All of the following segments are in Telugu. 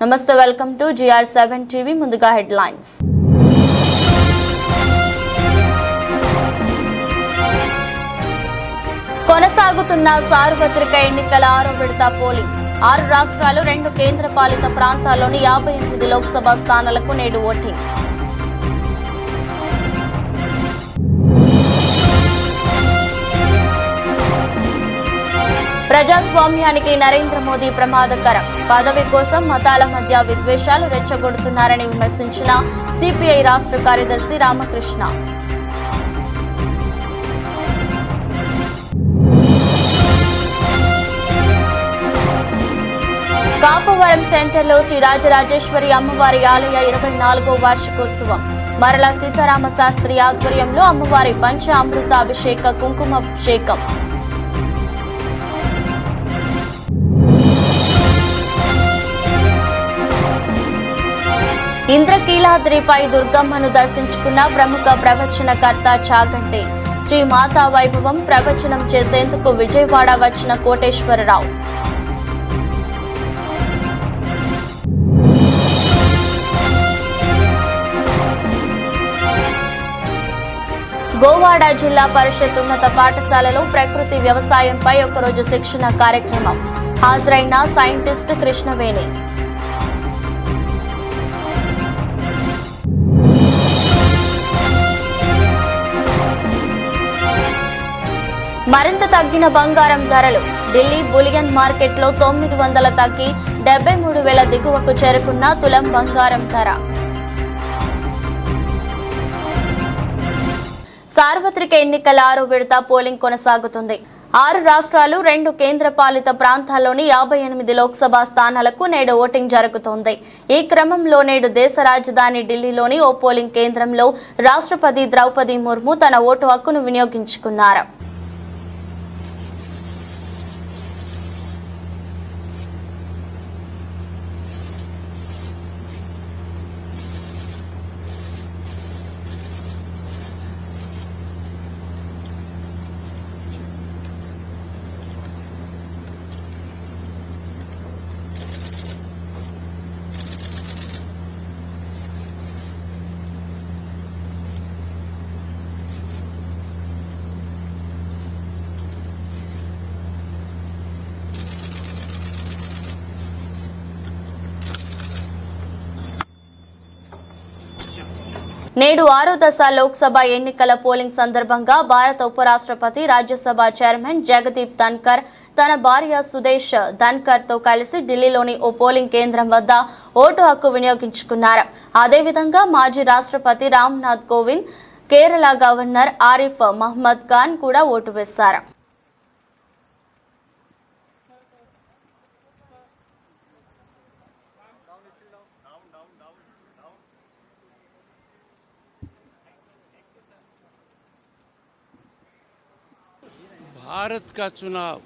నమస్తే, వెల్కమ్ టు GR7 టీవీ. ముందుగా హెడ్లైన్స్. కొనసాగుతున్న సార్వత్రిక ఎన్నికల 6వ విడత పోలింగ్. 6 రాష్ట్రాలు 2 కేంద్ర పాలిత ప్రాంతాల్లోని 58 లోక్సభ స్థానాలకు నేడు ఓటింగ్. ప్రజాస్వామ్యానికి నరేంద్ర మోదీ ప్రమాదకరం. పదవి కోసం మతాల మధ్య విద్వేషాలు రెచ్చగొడుతున్నారని విమర్శించిన సిపిఐ రాష్ట్ర కార్యదర్శి రామకృష్ణ. కాపవరం సెంటర్లో శ్రీ రాజరాజేశ్వరి అమ్మవారి ఆలయ 24వ వార్షికోత్సవం. మరల సీతారామ శాస్త్రి ఆధ్వర్యంలో అమ్మవారి పంచ అమృత అభిషేక కుంకుమాభిషేకం. ఇంద్రకీలాద్రిపై దుర్గమ్మను దర్శించుకున్న ప్రముఖ ప్రవచనకర్త చాగంటి. శ్రీ మాతా వైభవం ప్రవచనం చేసేందుకు విజయవాడ వచ్చిన కోటేశ్వరరావు. గోవాడ జిల్లా పరిషత్ ఉన్నత పాఠశాలలో ప్రకృతి వ్యవసాయంపై ఒకరోజు శిక్షణ కార్యక్రమం. హాజరైన సైంటిస్ట్ కృష్ణవేణి. మరింత తగ్గిన బంగారం ధరలు. ఢిల్లీ బులియన్ మార్కెట్లో 900 తగ్గి 73,000 దిగువకు చేరుకున్న తులం బంగారం ధర. సార్వత్రిక ఎన్నికల 6వ విడత పోలింగ్ కొనసాగుతుంది. 6 రాష్ట్రాలు 2 కేంద్ర పాలిత ప్రాంతాల్లోని 58 లోక్సభ స్థానాలకు నేడు ఓటింగ్ జరుగుతోంది. ఈ క్రమంలో నేడు దేశ రాజధాని ఢిల్లీలోని ఓ పోలింగ్ కేంద్రంలో రాష్ట్రపతి ద్రౌపది ముర్ము తన ఓటు హక్కును వినియోగించుకున్నారు. నేడు 6వ దశ లోక్సభ ఎన్నికల పోలింగ్ సందర్భంగా భారత ఉపరాష్ట్రపతి, రాజ్యసభ చైర్మన్ జగదీప్ ధన్కర్ తన భార్య సుదేశ్ ధన్కర్ తో కలిసి ఢిల్లీలోని ఓ పోలింగ్ కేంద్రం వద్ద ఓటు హక్కు వినియోగించుకున్నారు. అదేవిధంగా మాజీ రాష్ట్రపతి రామ్నాథ్ కోవింద్, కేరళ గవర్నర్ ఆరిఫ్ మహ్మద్ ఖాన్ కూడా ఓటు వేశారు. भारत का चुनाव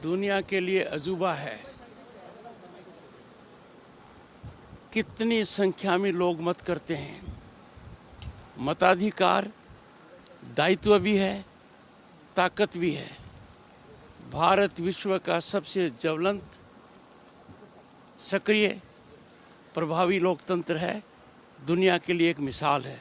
दुनिया के लिए अजूबा है. कितनी संख्या में लोग मत करते हैं. मताधिकार दायित्व भी है, ताकत भी है. भारत विश्व का सबसे ज्वलंत, सक्रिय, प्रभावी लोकतंत्र है. दुनिया के लिए एक मिसाल है.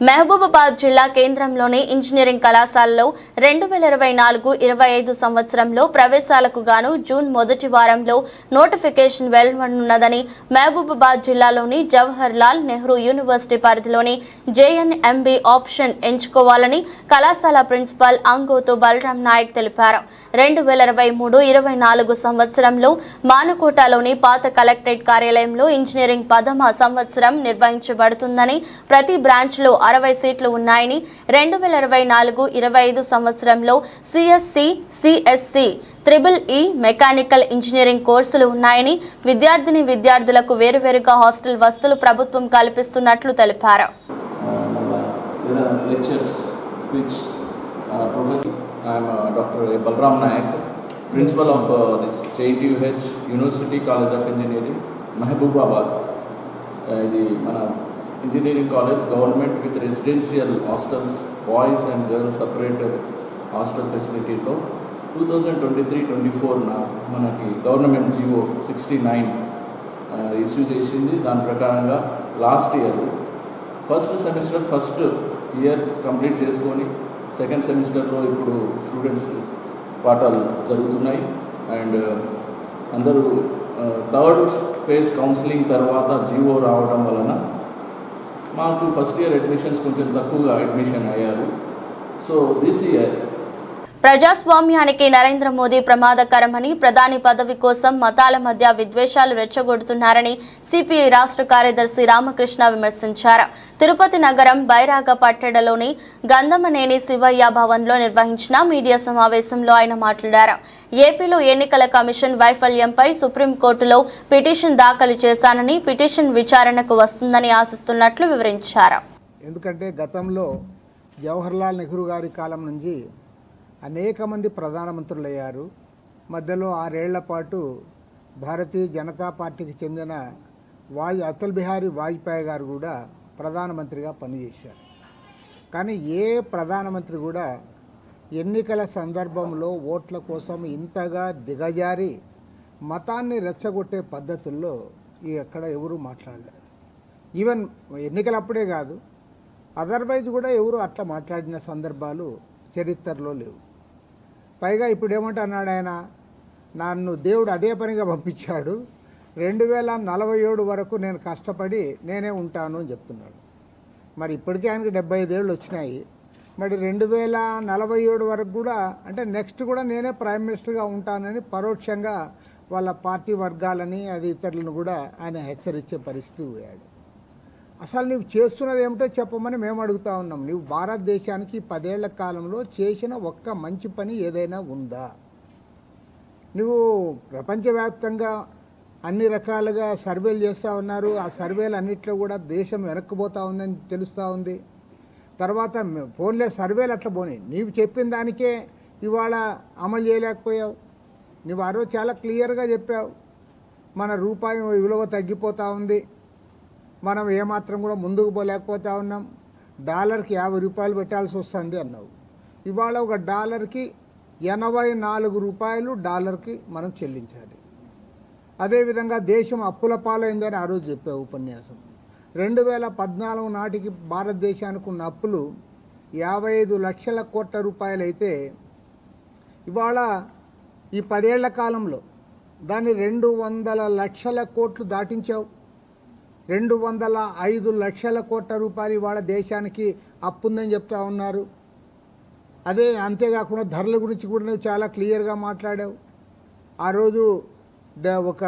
మహబూబాబాద్ జిల్లా కేంద్రంలోని ఇంజనీరింగ్ కళాశాలలో 2024-25 సంవత్సరంలో ప్రవేశాలకు గాను జూన్ మొదటి వారంలో నోటిఫికేషన్ వెలువడనున్నదని మహబూబాబాద్ జిల్లాలోని జవహర్ లాల్ నెహ్రూ యూనివర్సిటీ పరిధిలోని JNMB ఆప్షన్ ఎంచుకోవాలని కళాశాల ప్రిన్సిపల్ అంగోతు బలరాం నాయక్ తెలిపారు. 2023-24 సంవత్సరంలో మానుకోటలోని పాత కలెక్టరేట్ కార్యాలయంలో ఇంజనీరింగ్ 10వ సంవత్సరం నిర్వహించబడుతుందని, ప్రతి బ్రాంచ్లో 60 సీట్లు ఉన్నాయని, 2024-25 సంవత్సరంలో CSC, CSC, EEE mechanical engineering కోర్సులు ఉన్నాయని, విద్యార్థులకు వేరువేరుగా హాస్టల్ వసతులు ప్రభుత్వం కల్పిస్తున్నట్లు తెలిపారు. I am Dr. Balram Nayak, Principal of this JNTUH University College of Engineering, Mahbubabad. The engineering college, government with residential hostels, boys and girls separated hostel facility to 2023-24 మనకి గవర్నమెంట్ జీవో 69 ఇష్యూ చేసింది. దాని ప్రకారంగా last year first semester first year complete చేసుకొని సెకండ్ సెమిస్టర్లో ఇప్పుడు స్టూడెంట్స్ పాఠాలు జరుగుతున్నాయి. అండ్ అందరూ థర్డ్ ఫేజ్ కౌన్సిలింగ్ తర్వాత జీవో రావడం వలన మాకు ఫస్ట్ ఇయర్ అడ్మిషన్స్ కొంచెం తక్కువగా అడ్మిషన్ అయ్యారు. సో దిస్ ఇయర్ ప్రజాస్వామ్యానికి నరేంద్ర మోదీ ప్రమాదకరమని, ప్రధాని పదవి కోసం మతాల మధ్య విద్వేషాలు రెచ్చగొడుతున్నారని సిపిఐ రాష్ట్ర కార్యదర్శి రామకృష్ణ విమర్శించారు. తిరుపతి నగరం బైరాగ పట్టణంలోని గంధమనేని శివయ్య భవన్లో నిర్వహించిన మీడియా సమావేశంలో ఆయన మాట్లాడారు. ఏపీలో ఎన్నికల కమిషన్ వైఫల్యంపై సుప్రీంకోర్టులో పిటిషన్ దాఖలు చేశానని, పిటిషన్ విచారణకు వస్తుందని ఆశిస్తున్నట్లు వివరించారు. ఎందుకంటే గతంలో జవహర్లాల్ నెహ్రూ గారి కాలం నుంచి అనేక మంది ప్రధానమంత్రులు అయ్యారు. మధ్యలో 6 ఏళ్ల పాటు భారతీయ జనతా పార్టీకి చెందిన అటల్ బిహారీ వాజ్పేయి గారు కూడా ప్రధానమంత్రిగా పనిచేశారు. కానీ ఏ ప్రధానమంత్రి కూడా ఎన్నికల సందర్భంలో ఓట్ల కోసం ఇంతగా దిగజారి మతాన్ని రెచ్చగొట్టే పద్ధతుల్లో ఎక్కడ ఎవరు మాట్లాడలేరు. ఈవెన్ ఎన్నికలప్పుడే కాదు, అదర్వైజ్ కూడా ఎవరు అట్లా మాట్లాడిన సందర్భాలు చరిత్రలో లేవు. పైగా ఇప్పుడు ఏమంటున్నాడు ఆయన, నన్ను దేవుడు అదే పనిగా పంపించాడు, 2047 వరకు నేను కష్టపడి నేనే ఉంటాను అని చెప్తున్నాడు. మరి ఇప్పటికే ఆయనకి 75 ఏళ్ళు వచ్చినాయి. మరి 2047 వరకు కూడా అంటే నెక్స్ట్ కూడా నేనే ప్రైమ్ మినిస్టర్గా ఉంటానని పరోక్షంగా వాళ్ళ పార్టీ వర్గాలని అది ఇతరులను కూడా ఆయన హెచ్చరించే పరిస్థితి పోయాడు. అసలు నువ్వు చేస్తున్నది ఏమిటో చెప్పమని మేము అడుగుతా ఉన్నాం. నువ్వు భారతదేశానికి 10 ఏళ్ల కాలంలో చేసిన ఒక్క మంచి పని ఏదైనా ఉందా? నువ్వు ప్రపంచవ్యాప్తంగా అన్ని రకాలుగా సర్వేలు చేస్తూ ఉన్నారు. ఆ సర్వేలు అన్నింటిలో కూడా దేశం వెనక్కిపోతూ ఉందని తెలుస్తూ ఉంది. తర్వాత ఫోన్లే సర్వేలు అట్లా పోనీ, నీవు చెప్పిన దానికే ఇవాళ అమలు చేయలేకపోయావు. నువ్వు ఆ రోజు చాలా క్లియర్గా చెప్పావు, మన రూపాయి విలువ తగ్గిపోతూ ఉంది, మనం ఏమాత్రం కూడా ముందుకు పోలేకపోతా ఉన్నాం, డాలర్కి 50 రూపాయలు పెట్టాల్సి వస్తుంది అన్నావు. ఇవాళ ఒక డాలర్కి 84 రూపాయలు డాలర్కి మనం చెల్లించాలి. అదేవిధంగా దేశం అప్పుల పాలైందని ఆ రోజు చెప్పావు ఉపన్యాసం. 2014 నాటికి భారతదేశానికి ఉన్న అప్పులు 55 లక్షల కోట్ల రూపాయలు అయితే ఇవాళ ఈ 10 ఏళ్ల కాలంలో దాన్ని 200 లక్షల కోట్లు దాటించావు. 205 లక్షల కోట్ల రూపాయలు ఇవాళ దేశానికి అప్పు ఉందని చెప్తా ఉన్నారు. అదే అంతేకాకుండా ధరల గురించి కూడా నువ్వు చాలా క్లియర్గా మాట్లాడావు. ఆ రోజు ఒక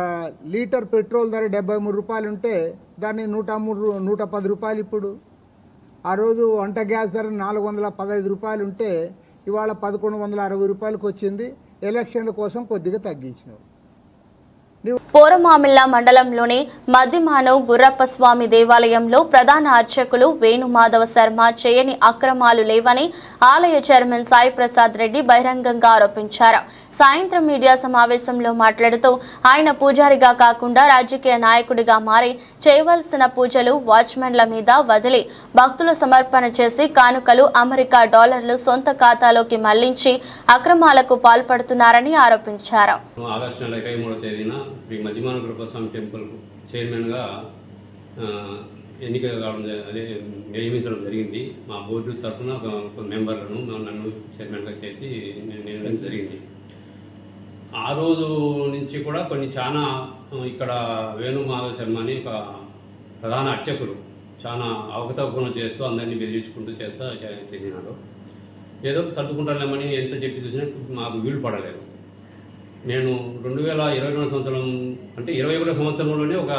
లీటర్ పెట్రోల్ ధర 73 రూపాయలు ఉంటే దాన్ని 110 రూపాయలు ఇప్పుడు. ఆ రోజు వంట గ్యాస్ ధర 415 రూపాయలు ఉంటే ఇవాళ 1160 రూపాయలకు వచ్చింది. ఎలక్షన్ల కోసం కొద్దిగా తగ్గించినావు. పోరమామిళ్ల మండలంలోని మద్దిమాను గుర్రప్ప స్వామి దేవాలయంలో ప్రధాన అర్చకులు వేణుమాధవ శర్మ చేయని అక్రమాలు లేవని ఆలయ చైర్మన్ సాయి ప్రసాద్ రెడ్డి బహిరంగంగా ఆరోపించారు. సాయంత్రం మీడియా సమావేశంలో మాట్లాడుతూ ఆయన పూజారిగా కాకుండా రాజకీయ నాయకుడిగా మారి చేయవలసిన పూజలు వాచ్మెన్ల మీద వదిలి భక్తులు సమర్పణ చేసి కానుకలు అమెరికా డాలర్లు సొంత ఖాతాలోకి మళ్లించి అక్రమాలకు పాల్పడుతున్నారని ఆరోపించారు. శ్రీ మద్దిమాన గురప్ప స్వామి టెంపుల్ చైర్మన్గా ఎన్నిక కావడం నియమించడం జరిగింది. మా బోర్డు తరఫున ఒక మెంబర్లను నన్ను చైర్మన్గా చేసి నియమించడం జరిగింది. ఆ రోజు నుంచి కూడా కొన్ని చాలా ఇక్కడ వేణుమాధవ శర్మ అని ఒక ప్రధాన అర్చకులు చాలా అవకతవకలు చేస్తూ అందరినీ బెదిరించుకుంటూ చేసినాడు. ఏదో సర్దుకుంటాలేమని ఎంత చెప్పి చూసినా మాకు వీలు పడలేదు. నేను 2022 సంవత్సరం అంటే 21వ సంవత్సరంలోనే ఒక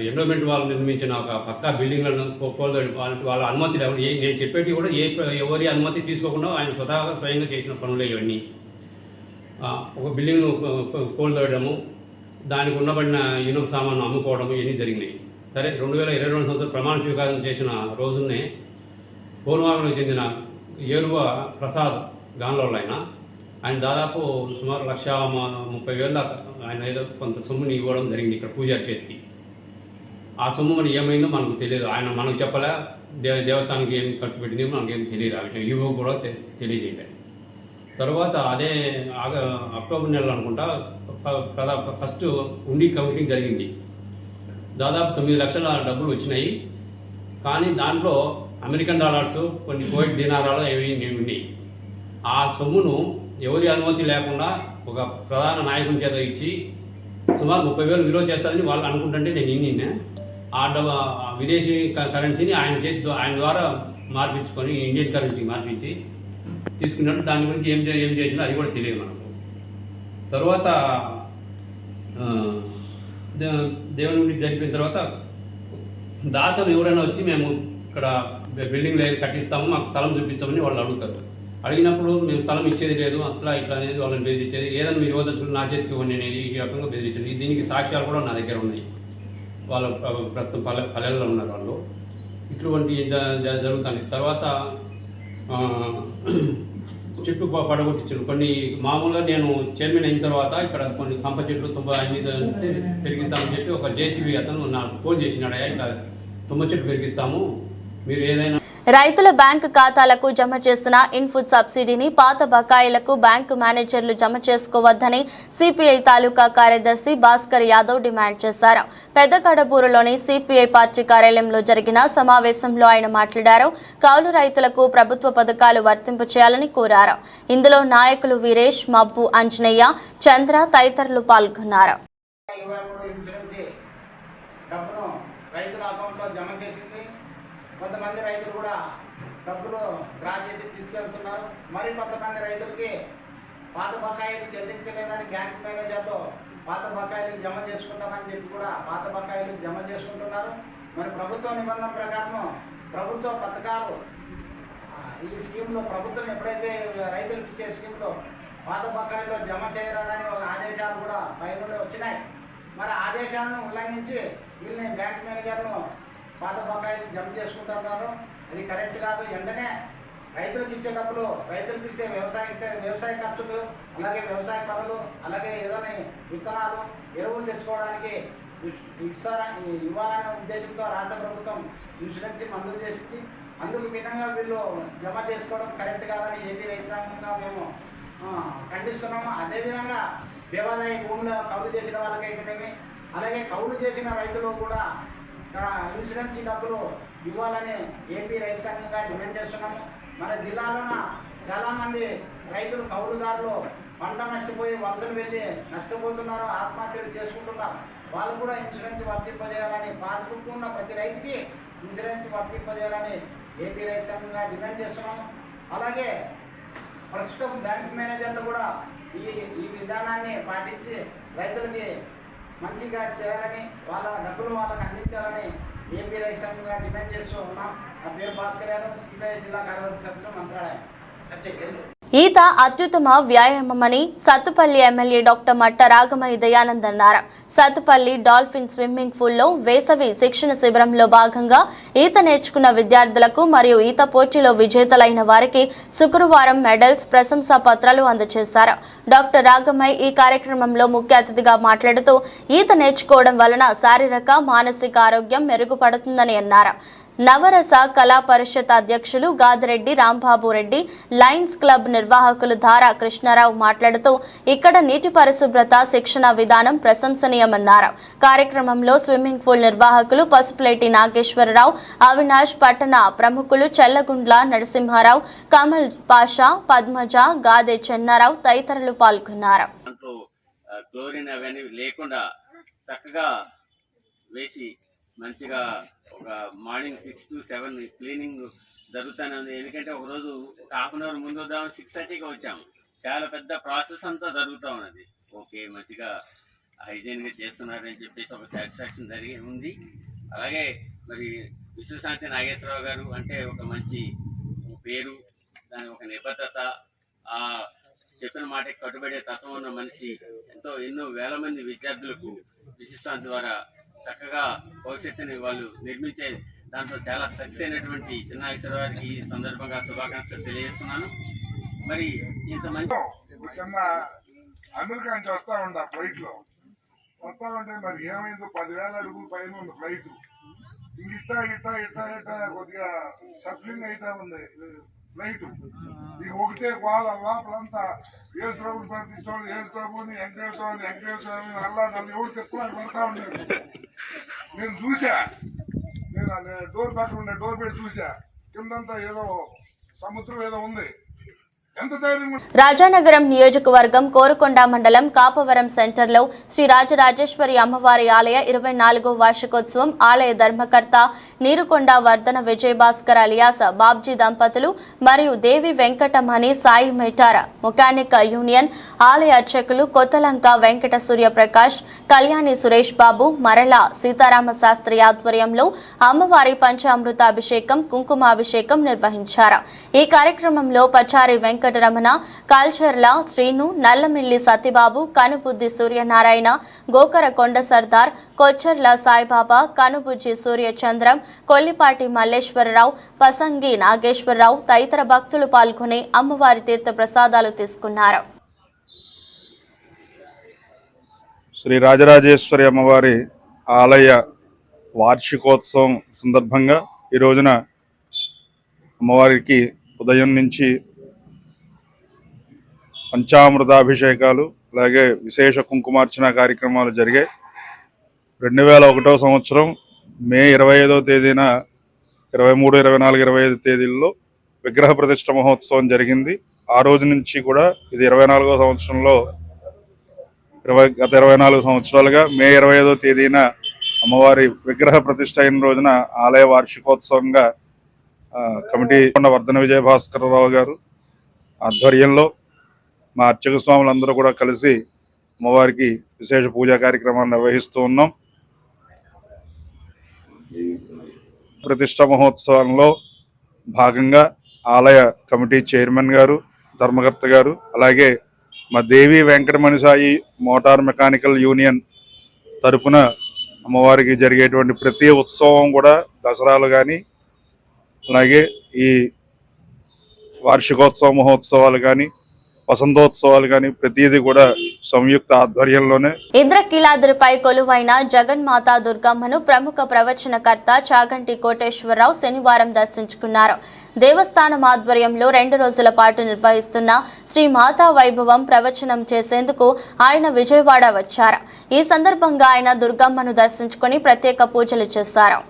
ఎండోమెంట్ వాళ్ళు నిర్మించిన ఒక పక్కా బిల్డింగ్లను వాళ్ళ అనుమతి నేను చెప్పేటి కూడా ఎవరి అనుమతి తీసుకోకుండా ఆయన స్వయంగా చేసిన పనులే ఇవన్నీ. ఒక బిల్డింగ్ను కోల్దోయడము, దానికి ఉండబడిన ఇనుప సామాను అమ్ముకోవడం ఇవన్నీ జరిగినాయి. సరే 2022 సంవత్సరం ప్రమాణ స్వీకారం చేసిన రోజునే పూర్వాలకు చెందిన ఏరువ ప్రసాద్ గాన్లోళ్ళు ఆయన దాదాపు సుమారు 1,30,000 ఆయన ఏదో కొంత సొమ్ముని ఇవ్వడం జరిగింది ఇక్కడ పూజారి చేతికి. ఆ సొమ్ము మరి ఏమైందో మనకు తెలియదు. ఆయన మనకు చెప్పలే, దేవస్థానానికి ఏం ఖర్చు పెట్టిందో మనకేం తెలియదు. ఆ విషయం ఈవో కూడా తెలియజేయలేదు. తర్వాత అదే అక్టోబర్ నెలలో అనుకుంటా ఫస్ట్ ఉండి కమిటింగ్ జరిగింది. దాదాపు 9 లక్షల డబ్బులు వచ్చినాయి. కానీ దాంట్లో అమెరికన్ డాలర్స్, కొన్ని కువైట్ దినారాలు అవి ఉన్నాయి. ఆ సొమ్మును ఎవరి అనుమతి లేకుండా ఒక ప్రధాన నాయకుని చేత ఇచ్చి సుమారు 30,000 విలువ చేస్తారని వాళ్ళు అనుకుంటుంటే నేను విదేశీ కరెన్సీని ఆయన ద్వారా మార్పించుకొని ఇండియన్ కరెన్సీ మార్పించి తీసుకున్నట్టు. దాని గురించి ఏం చేసినా అది కూడా తెలియదు మనకు. తర్వాత దేవుని గురించి జరిపిన తర్వాత దాతలు ఎవరైనా వచ్చి మేము ఇక్కడ బిల్డింగ్ కట్టిస్తాము, మాకు స్థలం చూపించామని వాళ్ళు అడుగుతారు. అడిగినప్పుడు మేము స్థలం ఇచ్చేది లేదు, అట్లా ఇట్లా అనేది వాళ్ళని బెదిరించేది. ఏదైనా మీరు యువదర్శులు నా చేతికి ఇవ్వండి అనేది ఈ రకంగా బెదిరించేది. దీనికి సాక్ష్యాలు కూడా నా దగ్గర ఉన్నాయి. వాళ్ళు ప్రస్తుతం పల్లెల్లో ఉన్నారు వాళ్ళు. ఇటువంటి జరుగుతాయి. తర్వాత చెట్టు పడగొట్టించారు కొన్ని. మామూలుగా నేను చైర్మన్ అయిన తర్వాత ఇక్కడ కొన్ని కంప చెట్లు అన్ని పెరిగిస్తామని చెప్పి ఒక జేసీబీ అతను నాకు ఫోన్ చేసినాడు, ఇక్కడ తుమ్మ చెట్టు పెరిగిస్తాము, మీరు ఏదైనా. రైతుల బ్యాంకు ఖాతాలకు జమ చేసిన ఇన్పుట్ సబ్సిడీని పాత బకాయిలకు బ్యాంకు మేనేజర్లు జమ చేసుకోవద్దని సిపిఐ తాలూకా కార్యదర్శి భాస్కర్ యాదవ్ డిమాండ్ చేశారు. పెద్దకడబూరులోని సిపిఐ పార్టీ కార్యాలయంలో జరిగిన సమావేశంలో ఆయన మాట్లాడారు. కౌలు రైతులకు ప్రభుత్వ పథకాలు వర్తింపు చేయాలని కోరారు. ఇందులో నాయకులు వీరేష్, మబ్బు, అంజనేయ, చంద్ర తదితరులు పాల్గొన్నారు. కొంతమంది రైతులు కూడా డబ్బులు డ్రా చేసి తీసుకెళ్తున్నారు. మరి కొంతమంది రైతులకి పాత బకాయిలు చెల్లించలేదని బ్యాంక్ మేనేజర్లు పాత బకాయిలు జమ చేసుకుంటామని చెప్పి కూడా పాత బకాయిలు జమ చేసుకుంటున్నారు. మరి ప్రభుత్వ నిబంధన ప్రకారం ప్రభుత్వ పథకాలు ఈ స్కీమ్లో ప్రభుత్వం ఎప్పుడైతే రైతులకు ఇచ్చే స్కీమ్లో పాత బకాయిల్లో జమ చేయరాదని ఒక ఆదేశాలు కూడా పైనుండి వచ్చినాయి. మరి ఆదేశాలను ఉల్లంఘించి వీళ్ళని బ్యాంక్ మేనేజర్ను పాత బకాయిలు జమ చేసుకుంటున్నారు. అది కరెక్ట్ కాదు. వెంటనే రైతులకు ఇచ్చే డబ్బులు, రైతులకు ఇచ్చే వ్యవసాయ ఖర్చులు, అలాగే వ్యవసాయ పనులు, అలాగే ఏదైనా విత్తనాలు, ఎరువులు తెచ్చుకోవడానికి ఇవ్వాలనే ఉద్దేశంతో రాష్ట్ర ప్రభుత్వం ఇన్సూరెన్స్ మంజూరు చేసింది. అందుకు భిన్నంగా వీళ్ళు జమ చేసుకోవడం కరెక్ట్ కాదని ఏపీ రైతు సంఘంగా మేము ఖండిస్తున్నాము. అదేవిధంగా దేవాదాయ భూములు కౌలు చేసిన వాళ్ళకైతేనేమి, అలాగే కౌలు చేసిన రైతులు కూడా ఇన్సూరెన్స్ డబ్బులు ఇవ్వాలని ఏపీ రైతు సంఘంగా డిమాండ్ చేస్తున్నాము. మన జిల్లాలోన చాలామంది రైతులు కౌలుదారులు పంట నష్టపోయి వలసలు వెళ్ళి నష్టపోతున్నారు, ఆత్మహత్యలు చేసుకుంటున్నారు. వాళ్ళు కూడా ఇన్సూరెన్స్ వర్తింపజేయాలని, పాస్బుక్ ఉన్న ప్రతి రైతుకి ఇన్సూరెన్స్ వర్తింపజేయాలని ఏపీ రైతు సంఘంగా డిమాండ్ చేస్తున్నాము. అలాగే ప్రస్తుతం బ్యాంక్ మేనేజర్లు కూడా ఈ విధానాన్ని పాటించి రైతులకి మంచిగా చేయాలని, వాళ్ళ డబ్బులు వాళ్ళకి అందించాలని ఏపీ రైతు సంఘంగా డిమాండ్ చేస్తూ ఉన్నాం. నా పేరు భాస్కర్ యాదవ్, సిపిఐ జిల్లా కార్యవర్గ సభ్యులు, మంత్రాలయం. ఈత అత్యుత్తమ వ్యాయామమని సత్తుపల్లి ఎమ్మెల్యే డాక్టర్ మట్ట రాగమయ్య దయానంద్ అన్నారు. సత్తుపల్లి డాల్ఫిన్ స్విమ్మింగ్ పూల్లో వేసవి శిక్షణ శిబిరంలో భాగంగా ఈత నేర్చుకున్న విద్యార్థులకు మరియు ఈత పోటీలో విజేతలైన వారికి శుక్రవారం మెడల్స్, ప్రశంసా పత్రాలు అందజేశారు. డాక్టర్ రాగమయ్య ఈ కార్యక్రమంలో ముఖ్య అతిథిగా మాట్లాడుతూ ఈత నేర్చుకోవడం వలన శారీరక, మానసిక ఆరోగ్యం మెరుగుపడుతుందని అన్నారు. నవరస కళా పరిషత్ అధ్యక్షులు గాదిరెడ్డి రాంబాబు రెడ్డి, లయన్స్ క్లబ్ నిర్వాహకులు ధారా కృష్ణారావు మాట్లాడుతూ ఇక్కడ నీటి పరిశుభ్రత శిక్షణ విధానం ప్రశంసనీయమన్నారు. కార్యక్రమంలో స్విమ్మింగ్ పూల్ నిర్వాహకులు పసుపులేటి నాగేశ్వరరావు, అవినాష్, పట్టణ ప్రముఖులు చెల్లగుండ్ల నరసింహారావు, కమల్ పాషా, పద్మజ, గాదే చెన్నారావు తదితరులు పాల్గొన్నారు. క్లోరిన్ అవన్నీ లేకుండా చక్కగా వేసి మంచిగా ఒక మార్నింగ్ 6 to 7 క్లీనింగ్ జరుగుతూనే ఉంది. ఎందుకంటే ఒకరోజు హాఫ్ అన్ అవర్ ముందు వద్దామని 6:30కి వచ్చాము. చాలా పెద్ద ప్రాసెస్ అంతా జరుగుతూ ఉన్నది. ఓకే, మంచిగా హైజీన్గా చేస్తున్నారని చెప్పేసి ఒక సాటిస్ఫాక్షన్ జరిగి ఉంది. అలాగే మరి విశ్వశాంతి నాగేశ్వరరావు గారు అంటే ఒక మంచి పేరు, దాని ఒక నిబద్ధత, ఆ చెప్పిన మాటకి కట్టుబడే తత్వం ఉన్న మనిషి. ఎన్నో వేల మంది విద్యార్థులకు విశ్వశాంతి ద్వారా చక్కగా భవిష్యత్తుని వాళ్ళు నిర్మించే దాంట్లో చాలా సక్సెస్ అయినటువంటి చిన్నాగేశ్వర గారికి ఈ సందర్భంగా శుభాకాంక్షలు తెలియజేస్తున్నాను. మరి ఇంతమంది చిన్న అమెరికా నుంచి వస్తా ఉండ ఫ్లైట్ లో వస్తా ఉంటే మరి ఏమైందో 10,000 అడుగులు పైన ఉంది ఫ్లైట్. ఇట్టా ఇట్టా ఇట్టా ఇట్టా కొద్దిగా సఫరింగ్ అవుతా ఉంది ఫ్లైట్. ఇక ఒకటే వాళ్ళ లోపలంతా ఏసుప్రభుని ప్రతిష్టోళ్ళు ఏసుప్రభుని వెంకటేశ్వర స్వామి అల్లా నన్ను ఎవరు చెప్పుకొని పడతా ఉన్నాడు. నేను చూసా, నేను డోర్ పక్కన ఉండే డోర్ పెట్టి చూసా, కిందంతా ఏదో సముద్రం ఏదో ఉంది. రాజానగరం నియోజకవర్గం కోరుకొండ మండలం కాపవరం సెంటర్లో శ్రీ రాజరాజేశ్వరి అమ్మవారి ఆలయ 24వ వార్షికోత్సవం ఆలయ ధర్మకర్త నీరుకొండ వర్ధన విజయభాస్కర్ అలియాస్ బాబ్జీ దంపతులు మరియు దేవి వెంకటమణి సాయి మెటార్ మెకానిక్ యూనియన్ ఆలయ అర్చకులు కొత్తలంక వెంకట సూర్యప్రకాష్, కళ్యాణి సురేష్ బాబు, మరల సీతారామ శాస్త్రి ఆధ్వర్యంలో అమ్మవారి పంచామృత అభిషేకం, కుంకుమాభిషేకం నిర్వహించారు. ఈ కార్యక్రమంలో పచారి వెంకటరమణ, కాల్చర్ల శ్రీను, నల్లమిల్లి సత్యబాబు, కనుబుద్ది సూర్యనారాయణ, గోకర కొండ సర్దార్, కొచ్చర్ల సాయిబాబా, కనుబుజ్జి సూర్యచంద్రం, కొల్లిపాటి మల్లేశ్వరరావు, పసంగి నాగేశ్వరరావు తదితర భక్తులు పాల్గొని అమ్మవారి తీర్థ ప్రసాదాలు తీసుకున్నారు. శ్రీ రాజరాజేశ్వరి అమ్మవారి ఆలయ వార్షికోత్సవం సందర్భంగా ఈ రోజున అమ్మవారికి ఉదయం నుంచి పంచామృతాభిషేకాలు అలాగే విశేష కుంకుమార్చన కార్యక్రమాలు జరిగాయి. 2001వ సంవత్సరం మే 25వ తేదీన 23, 24, 25 తేదీల్లో విగ్రహ ప్రతిష్ఠ మహోత్సవం జరిగింది. ఆ రోజు నుంచి కూడా ఇది 24వ సంవత్సరంలో గత 24 సంవత్సరాలుగా మే 25వ తేదీన అమ్మవారి విగ్రహ ప్రతిష్ఠ అయిన రోజున ఆలయ వార్షికోత్సవంగా కమిటీ వర్ధన విజయభాస్కరరావు గారు ఆధ్వర్యంలో మా అర్చక స్వాములందరూ కూడా కలిసి అమ్మవారికి విశేష పూజా కార్యక్రమాలు నిర్వహిస్తూ ఉన్నాం. ప్రతిష్ఠ మహోత్సవంలో భాగంగా ఆలయ కమిటీ చైర్మన్ గారు, ధర్మకర్త గారు, అలాగే మా Devi Venkatamani Sai motor mechanical union తరపున అమ్మవారికి జరిగేటువంటి ప్రతి ఉత్సవం కూడా దసరాలు కానీ అలాగే ఈ వార్షికోత్సవ మహోత్సవాలు కానీ వసంతోత్సవాలు కానీ ప్రతిదీ కూడా సంయుక్త ఆధ్వర్యంలోనే. ఇంద్రకీలాద్రిపై కొలువైన జగన్మాత దుర్గమ్మను ప్రముఖ ప్రవచనకర్త చాగంటి కోటేశ్వరరావు శనివారం దర్శించుకున్నారు. దేవస్థానం ఆధ్వర్యంలో 2 రోజుల పాటు నిర్వహిస్తున్న శ్రీ మాతా వైభవం ప్రవచనం చేసేందుకు ఆయన విజయవాడ వచ్చారు. ఈ సందర్భంగా ఆయన దుర్గమ్మను దర్శించుకుని ప్రత్యేక పూజలు చేశారు.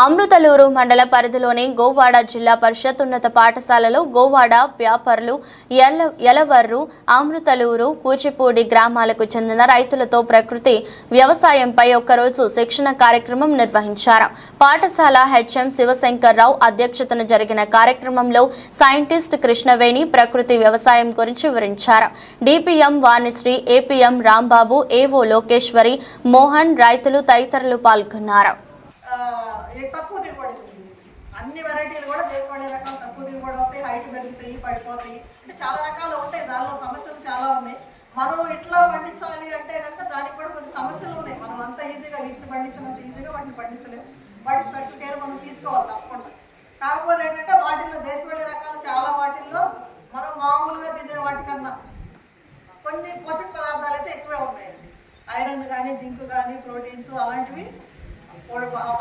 అమృతలూరు మండల పరిధిలోని గోవాడ జిల్లా పరిషత్ ఉన్నత పాఠశాలలో గోవాడ వ్యాపారులు యలవర్రు, అమృతలూరు, కూచిపూడి గ్రామాలకు చెందిన రైతులతో ప్రకృతి వ్యవసాయంపై ఒక్కరోజు శిక్షణ కార్యక్రమం నిర్వహించారు. పాఠశాల హెచ్ఎం శివశంకర్రావు అధ్యక్షతన జరిగిన కార్యక్రమంలో సైంటిస్ట్ కృష్ణవేణి ప్రకృతి వ్యవసాయం గురించి వివరించారు. డిపిఎం వాణిశ్రీ, ఏపీఎం రాంబాబు, ఏవో లోకేశ్వరి, మోహన్, రైతులు తదితరులు పాల్గొన్నారు. తక్కువ దిగుబడి వస్తుంది. అన్ని వెరైటీలు కూడా చేసుకునే రకాలు తక్కువ దిగుబడి వస్తాయి, హైట్ పెరుగుతాయి, పడిపోతాయి, అంటే చాలా రకాలు ఉంటాయి. దానిలో సమస్యలు చాలా ఉన్నాయి. మనం ఇట్లా పండించాలి అంటే కనుక దానికి కూడా కొన్ని సమస్యలు ఉన్నాయి. మనం అంత ఈజీగా ఇట్లు పండించినంత ఈజీగా వాటిని పండించలేము. వాటి స్పెషల్ కేర్ మనం తీసుకోవాలి తప్పకుండా. కాకపోతే ఏంటంటే వాటిల్లో దేశవాళీ రకాలు చాలా వాటిల్లో మనం మామూలుగా తినే వాటికన్నా కొన్ని పోషక పదార్థాలు అయితే ఎక్కువే ఉన్నాయండి. ఐరన్ కానీ, జింక్ కానీ, ప్రోటీన్స్ అలాంటివి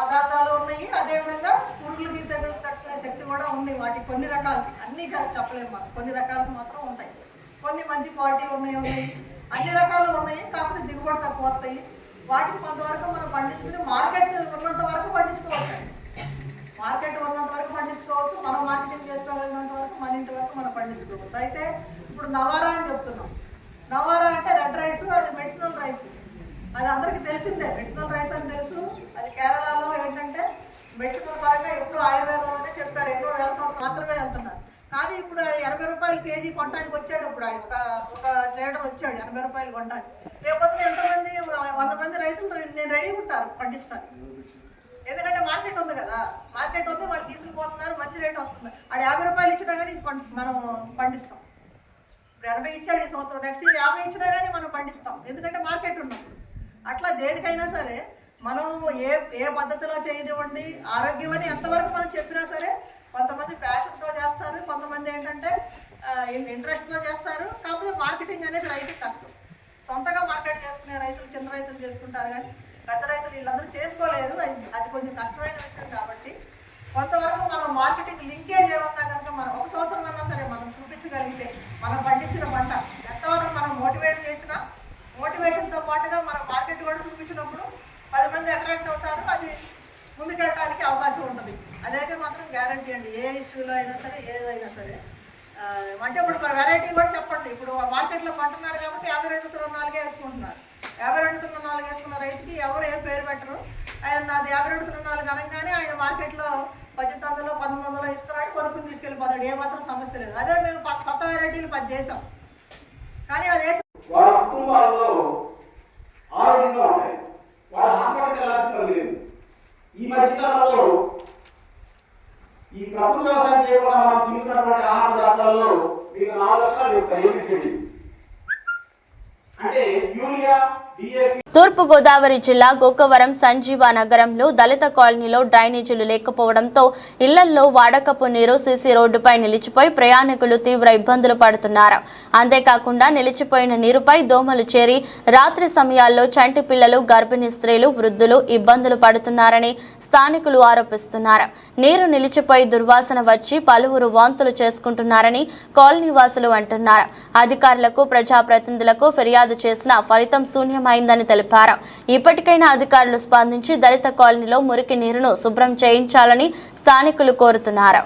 పదార్థాలు ఉన్నాయి. అదేవిధంగా పురుగులకి తెగులు తట్టుకునే శక్తి కూడా ఉంది వాటికి. కొన్ని రకాలకి, అన్నీ చెప్పలేము మనం, కొన్ని రకాలకు మాత్రం ఉంటాయి. కొన్ని మంచి క్వాలిటీ ఉన్నాయి, అన్ని రకాలు ఉన్నాయి. కాకపోతే దిగుబడి తక్కువ వస్తాయి. వాటికి కొంతవరకు మనం పండించుకుని మార్కెట్ ఉన్నంత వరకు పండించుకోవచ్చు. మార్కెట్ ఉన్నంత వరకు పండించుకోవచ్చు. మనం మార్కెటింగ్ చేసుకోగలిగినంత వరకు మన ఇంటి వరకు మనం పండించుకోవచ్చు. అయితే ఇప్పుడు నవారా అని చెప్తున్నాం. నవారా అంటే రెడ్ రైస్, అది మెడిసినల్ రైస్. అది అందరికీ తెలిసిందే, మెడిసినల్ రైస్ అని తెలుసు. అది కేరళలో ఏంటంటే మెడిసినల్ పరంగా ఎప్పుడు ఆయుర్వేదంలోనే చెప్పారు. ఎన్నో వేల సంవత్సరాలు మాత్రమే వెళ్తున్నారు. కానీ ఇప్పుడు 80 రూపాయలు కేజీ కొనడానికి వచ్చాడు. ఇప్పుడు ఆయన ఒక ట్రేడర్ వచ్చాడు 80 రూపాయలు కొనడానికి. రేపొద్దున ఎంతమంది 100 మంది రైతులు నేను రెడీ ఉంటారు పండించడానికి. ఎందుకంటే మార్కెట్ ఉంది కదా, మార్కెట్ ఉంది, వాళ్ళు తీసుకుపోతున్నారు, మంచి రేట్ వస్తుంది. అది 50 రూపాయలు ఇచ్చినా కానీ మనం పండిస్తాం. ఇప్పుడు 80 ఇచ్చాడు ఈ సంవత్సరం, నెక్స్ట్ ఇయర్ 50 ఇచ్చినా కానీ మనం పండిస్తాం. ఎందుకంటే మార్కెట్ ఉన్నప్పుడు. అట్లా దేనికైనా సరే మనం ఏ పద్ధతిలో చేయనివ్వండి, ఆరోగ్యం అని ఎంతవరకు మనం చెప్పినా సరే కొంతమంది ఫ్యాషన్తో చేస్తారు, కొంతమంది ఏంటంటే ఇంట్రెస్ట్తో చేస్తారు. కాకపోతే మార్కెటింగ్ అనేది రైతుకి కష్టం. సొంతగా మార్కెట్ చేసుకునే రైతులు, చిన్న రైతులు చేసుకుంటారు, కానీ పెద్ద రైతులు వీళ్ళందరూ చేసుకోలేరు. అది కొంచెం కష్టమైన విషయం. కాబట్టి కొంతవరకు మనం మార్కెటింగ్ లింకేజ్ ఏమన్నా కనుక మనం ఒక సంవత్సరం అన్నా సరే మనం చూపించగలిగితే మనం పండించిన పంట ఎంతవరకు మనం మోటివేట్ చేసినా, మోటివేషన్తో పాటుగా మనం మార్కెట్ కూడా చూపించినప్పుడు 10 మంది అట్రాక్ట్ అవుతారు. అది ముందుకెళ్ళడానికి అవకాశం ఉంటుంది. అదైతే మాత్రం గ్యారంటీ అండి. ఏ ఇష్యూలో అయినా సరే, ఏదైనా సరే. అంటే ఇప్పుడు వెరైటీ కూడా చెప్పండి. ఇప్పుడు మార్కెట్లో కొంటున్నారు కాబట్టి 5204 వేసుకుంటున్నారు. 5204 వేసుకున్న రైతుకి ఎవరు ఏం పేరు పెట్టరు. ఆయన నాది 5204 అనగానే ఆయన మార్కెట్లో 1800, 1900 ఇస్తున్నాడు, కొనుక్కుని తీసుకెళ్ళిపోతాడు. ఏమాత్రం సమస్య లేదు. అదే మేము కొత్త వెరైటీలు 10 చేసాం. కానీ అదే వాళ్ళ కుటుంబాల్లో ఆరోగ్యంగా ఉంటాయి. వాళ్ళ హాస్పిటల్కి వెళ్ళాల్సిన లేదు. ఈ మధ్యకాలంలో ఈ ప్రకృతి వ్యవసాయం చేయకుండా మనం తింటున్నటువంటి ఆహార పదార్థాలలో మీకు 4 లక్షలు చెప్తాయి. ఏబిసిడి అంటే యూరియా, డిఏపి. తూర్పుగోదావరి జిల్లా గోకవరం సంజీవ నగరంలో దళిత కాలనీలో డ్రైనేజీలు లేకపోవడంతో ఇళ్లల్లో వాడకపు నీరు సీసీ రోడ్డుపై నిలిచిపోయి ప్రయాణికులు తీవ్ర ఇబ్బందులు పడుతున్నారు. అంతేకాకుండా నిలిచిపోయిన నీరుపై దోమలు చేరి రాత్రి సమయాల్లో చంటి పిల్లలు, గర్భిణీ స్త్రీలు, వృద్ధులు ఇబ్బందులు పడుతున్నారని స్థానికులు ఆరోపిస్తున్నారు. నీరు నిలిచిపోయి దుర్వాసన వచ్చి పలువురు వాంతులు చేసుకుంటున్నారని కాలనీ వాసులు అంటున్నారు. అధికారులకు, ప్రజాప్రతినిధులకు ఫిర్యాదు చేసినా ఫలితం శూన్యమైందని తెలిపారు. ఇప్పటికైనా అధికారులు స్పందించి దళిత కాలనీలో మురికి నీరును శుభ్రం చేయించాలని స్థానికులు కోరుతున్నారు.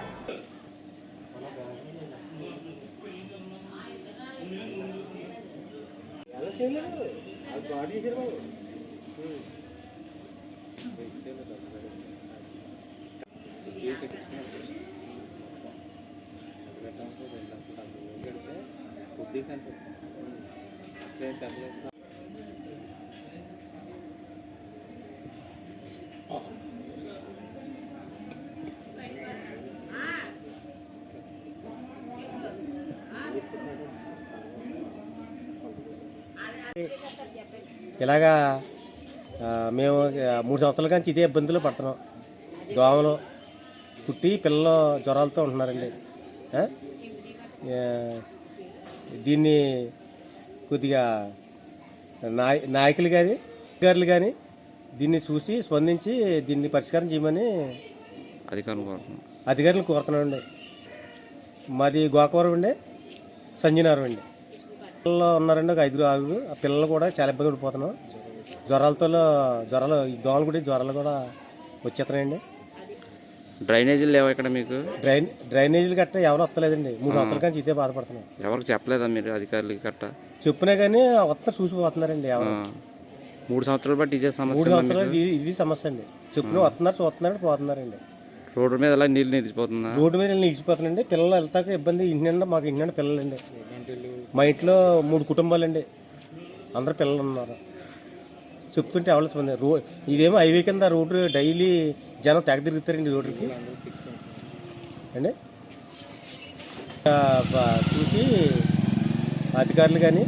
ఇలాగా మేము 3 సంవత్సరాల నుంచి ఇదే ఇబ్బందులు పడుతున్నాం. దోమలు పుట్టి పిల్లలు జ్వరాలతో ఉంటున్నారండి. దీన్ని కొద్దిగా నాయకులు కానీ, అధికారులు కానీ దీన్ని చూసి స్పందించి దీన్ని పరిష్కారం చేయమని అధికారులు కోరుతున్నామండి. మాది గోకవరం అండి, సంజీనగరం అండి. పిల్లలు ఉన్నారండి, ఒక 5-6. ఆ పిల్లలు కూడా చాలా ఇబ్బంది పడిపోతున్నాం. జ్వరాలు దోమలు కూడా జ్వరాలు కూడా వచ్చేస్తున్నాయండి. డ్రైనేజీలు లేవు ఇక్కడ మీకు? డ్రైనేజీలు గట్ట ఎవరు వస్తలేదండి. 3 సంవత్సరాల నుంచి ఇదే బాధపడుతున్నాం. ఎవరికి చెప్పలేదా మీరు అధికారులకి గట్ట? చెప్పినా కానీ వస్తున్నారు, చూసిపోతున్నారండి. ఎవరు 3 సంవత్సరాలు బట్టి ఇదే సమస్య? 3 సంవత్సరాలు ఇది సమస్య అండి. చెప్పిన వస్తున్నారు, చూస్తున్నారు, పోతున్నారండి. రోడ్డు మీద ఎలా నీళ్ళు నిలిచిపోతుందా? రోడ్డు మీద నిలిచిపోతున్నాయండి. పిల్లలు వెళ్తాక ఇబ్బంది. ఇంటి మాకు ఇంటి పిల్లలండి. మా ఇంట్లో 3 కుటుంబాలండి, అందరు పిల్లలు ఉన్నారు. చెప్తుంటే ఎవరు స్పంది. ఇదేమో హైవే కింద రోడ్డు, డైలీ జనం తెగ తిరుగుతారండి రోడ్డుకి అండి. చూసి అధికారులు కానీ,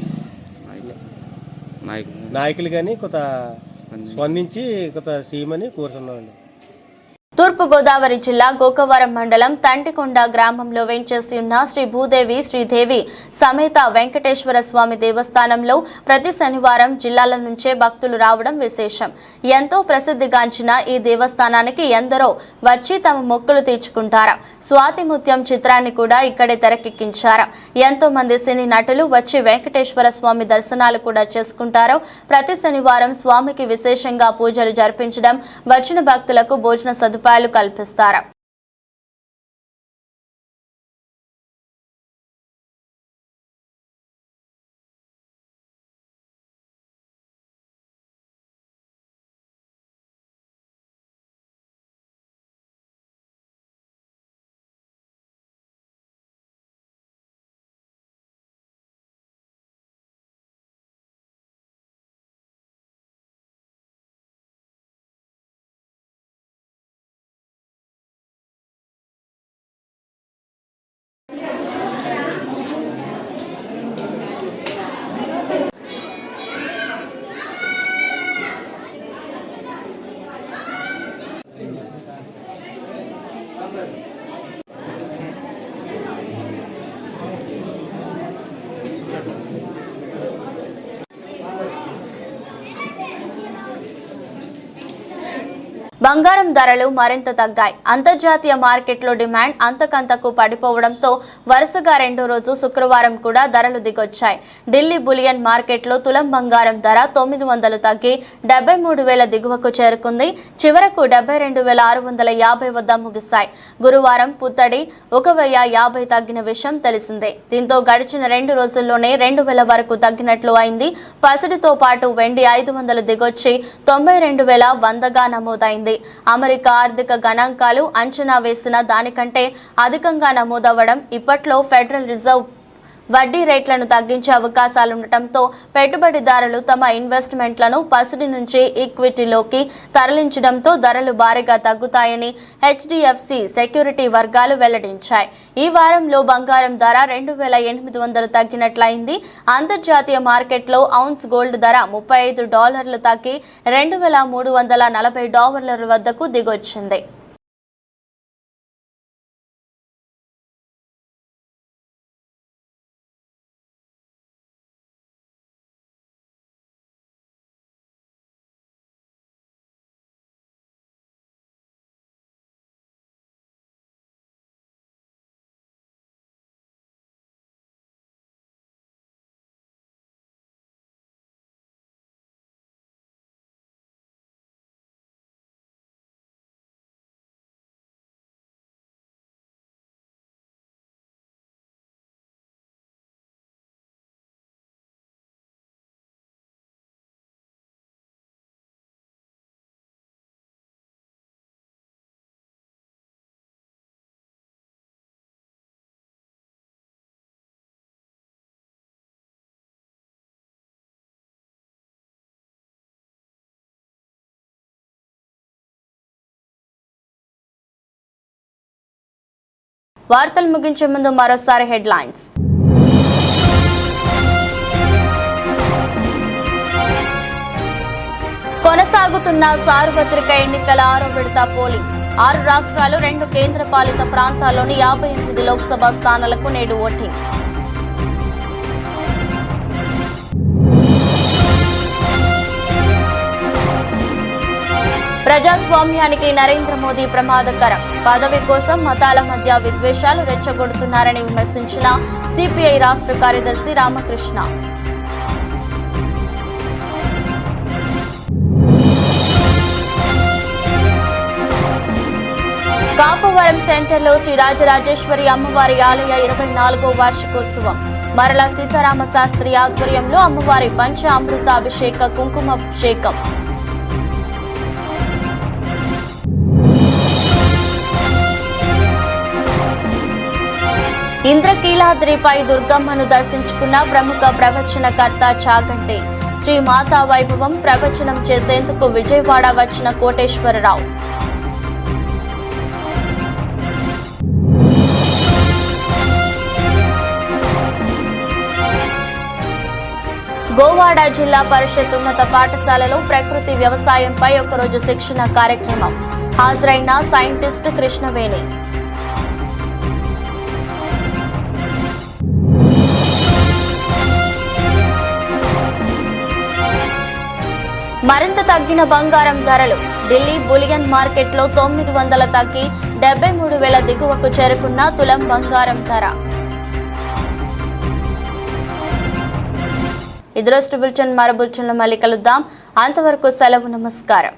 నాయకులు కానీ కొంత స్పందించి కొంత చేయమని కోరుతున్నామండి. తూర్పుగోదావరి జిల్లా గోకవరం మండలం తంటికొండ గ్రామంలో వెంచేసి ఉన్న శ్రీ భూదేవి శ్రీదేవి సమేత వెంకటేశ్వర స్వామి దేవస్థానంలో ప్రతి శనివారం జిల్లాల నుంచే భక్తులు రావడం విశేషం. ఎంతో ప్రసిద్ధిగాంచిన ఈ దేవస్థానానికి ఎందరో వచ్చి తమ మొక్కులు తీర్చుకుంటారు. స్వాతి ముత్యం చిత్రాన్ని కూడా ఇక్కడే తెరకెక్కించారు. ఎంతో మంది సినీ నటులు వచ్చి వెంకటేశ్వర స్వామి దర్శనాలు కూడా చేసుకుంటారు. ప్రతి శనివారం స్వామికి విశేషంగా పూజలు జరిపించడం, వచ్చిన భక్తులకు భోజన సదుపాయాలు కల్పిస్తారు. బంగారం ధరలు మరింత తగ్గాయి. అంతర్జాతీయ మార్కెట్లో డిమాండ్ అంతకంతకు పడిపోవడంతో వరుసగా రెండో రోజు శుక్రవారం కూడా ధరలు దిగొచ్చాయి. ఢిల్లీ బులియన్ మార్కెట్లో తులం బంగారం ధర 900 తగ్గి 73,000 దిగువకు చేరుకుంది. చివరకు 72,650 వద్ద ముగిశాయి. గురువారం పుత్తడి 1,050 తగ్గిన విషయం తెలిసిందే. దీంతో గడిచిన 2 రోజుల్లోనే 2,000 వరకు తగ్గినట్లు అయింది. పసిడితో పాటు వెండి 500 దిగొచ్చి 92,100గా నమోదైంది. అమెరికా ఆర్థిక గణాంకాలు అంచనా వేసిన దానికంటే అధికంగా నమోదవడం, ఇప్పట్లో ఫెడరల్ రిజర్వ్ వడ్డీ రేట్లను తగ్గించే అవకాశాలుండటంతో పెట్టుబడిదారులు తమ ఇన్వెస్ట్మెంట్లను పసిడి నుంచి ఈక్విటీలోకి తరలించడంతో ధరలు భారీగా తగ్గుతాయని హెచ్డిఎఫ్సి సెక్యూరిటీ వర్గాలు వెల్లడించాయి. ఈ వారంలో బంగారం ధర 2,800 తగ్గినట్లయింది. అంతర్జాతీయ మార్కెట్లో ఔన్స్ గోల్డ్ ధర $35 తగ్గి $2,340 వద్దకు దిగొచ్చింది. వార్తలు ముగించే ముందు మరోసారి హెడ్లైన్స్. కొనసాగుతున్న సార్వత్రిక ఎన్నికల 6వ విడత పోలింగ్. 6 రాష్ట్రాలు 2 కేంద్ర పాలిత ప్రాంతాల్లోని 58 లోక్సభ స్థానాలకు నేడు ఓటింగ్. ప్రజాస్వామ్యానికి నరేంద్ర మోదీ ప్రమాదకరం. పదవి కోసం మతాల మధ్య విద్వేషాలు రెచ్చగొడుతున్నారని విమర్శించిన సిపిఐ రాష్ట్ర కార్యదర్శి రామకృష్ణ. కాపవరం సెంటర్లో శ్రీ రాజరాజేశ్వరి అమ్మవారి ఆలయ 24వ వార్షికోత్సవం. మరల సీతారామ శాస్త్రి ఆధ్వర్యంలో అమ్మవారి పంచ అమృత అభిషేక కుంకుమాభిషేకం. ఇంద్రకీలాద్రిపై దుర్గమ్మను దర్శించుకున్న ప్రముఖ ప్రవచనకర్త చాగంటి. శ్రీ మాతా వైభవం ప్రవచనం చేసేందుకు విజయవాడ వచ్చిన కోటేశ్వరరావు. గోవాడ జిల్లా పరిషత్ ఉన్నత పాఠశాలలో ప్రకృతి వ్యవసాయంపై ఒకరోజు శిక్షణ కార్యక్రమం. హాజరైన సైంటిస్ట్ కృష్ణవేణి. మరింత తగ్గిన బంగారం ధరలు. ఢిల్లీ బులియన్ మార్కెట్లో 900 తగ్గి 73,000 దిగువకు చేరుకున్న తులం బంగారం ధర. ఇది రోజు బులెటిన్. మరో బులెటిన్లో మళ్ళీ కలుద్దాం. అంతవరకు సెలవు. నమస్కారం.